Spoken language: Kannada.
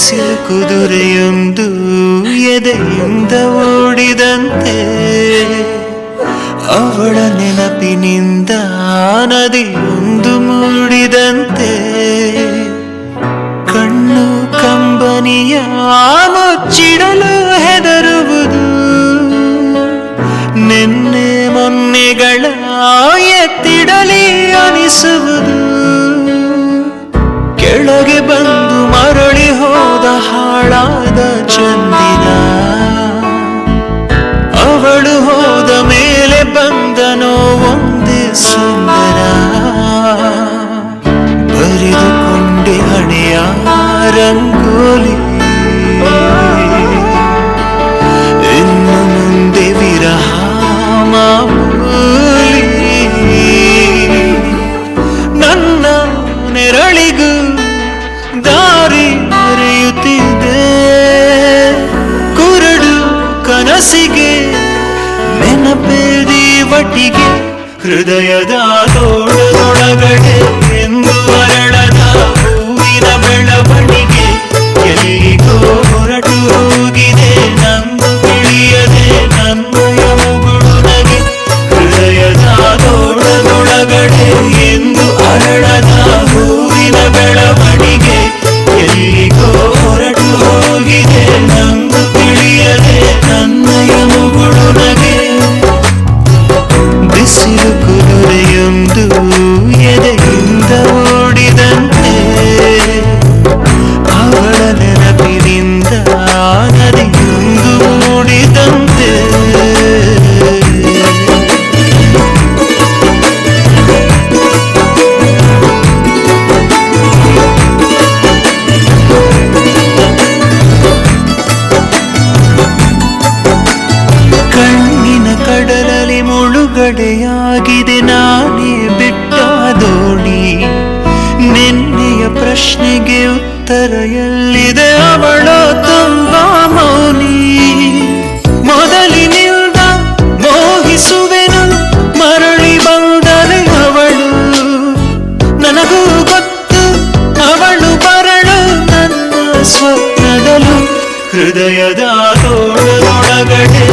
ಬಿಸಿಲು ಕುದುರೆಯೊಂದು ಎದೆಯಿಂದ ಓಡಿದಂತೆ ಅವಳ ನೆನಪಿನಿಂದ ನದಿಯೊಂದು ಮೂಡಿದಂತೆ ಕಣ್ಣು ಕಂಬನಿಯ ಮುಚ್ಚಿಡಲು ಹೆದರುವುದು ನಿನ್ನೆ ಮೊನ್ನೆಗಳ ಎತ್ತಿಡಲಿ ಅನಿಸುವುದು ಕೆಳಗೆ ಬಂದು ಮರಳಿ ಹೋದ ಹಾಳಾದ ಚಂದಿರ ಅವಳು ಹೋದ ಮೇಲೆ ಬಂದನೋ ಒಂದೇ ಸುಂದರ ಬರೆದುಕೊಂಡೆ ಹಣೆಯ ರಂಗೋಲಿ ಇನ್ನು ಮುಂದೆ ವಿರಹ ಮಾಮೂಲಿ ನನ್ನ ನೆರಳಿಗೂ ದಾರಿ ಮರೆಯುತ್ತಿದೆ ಕುರುಡು ಕನಸಿಗೆ ನೆನಪೇದಿ ಒಟ್ಟಿಗೆ ಹೃದಯದ ತೋಳದೊಳಗಡೆ ಎಂದು ಅರಳದ ಹೂವಿನ ಬೆಳವಣಿಗೆ ಎಲ್ಲಿಗೋ ಹೊರಟು ಹೋಗಿದೆ ನಂದು ತಿಳಿಯದೆ ನನ್ನಯ ಮುಗುಳು ನಗೆ ಹೃದಯದ ತೋಳದೊಳಗಡೆ ಎಂದು ಅರಳದ ಹೂವಿನ ಬೆಳವಣಿಗೆ ಎಲ್ಲಿಗೋ ಹೊರಟು ಹೋಗಿದೆ ನಂದು ತಿಳಿಯದೆ ನನ್ನಯ ಮುಗುಳು ನಗೆ ಬಿಸಿಲು ಕುದುರೆಯೊಂದು ಎದೆಯಿಂದ ಓಡಿದಂತೆ ಅವಳ ನೆನಪಿನಿಂದ ನದಿಯೊಂದು ಮೂಡಿದಂತೆ ಕಣ್ಣಿನ ಕಡಲಲ್ಲಿ ಮುಳುಗಡೆಯಾಗಿದೆ ನಾನೇ ಬಿಟ್ಟ ದೋಣಿ ನಿನ್ನೆಯ ಪ್ರಶ್ನೆಗೆ ಉತ್ತರ ಎಲ್ಲಿದೆ ಅವಳ ತುಂಬ ಮೌನಿ ಮೊದಲಿನಿಂದ ಮೋಹಿಸುವೆನು ಮರಳಿ ಬಂದರೆ ಅವಳು ನನಗೂ ಗೊತ್ತು ಅವಳು ಬರಳು ನನ್ನ ಸ್ವಪ್ನದಲು ಹೃದಯದ ತೋಳದೊಳಗಡೆ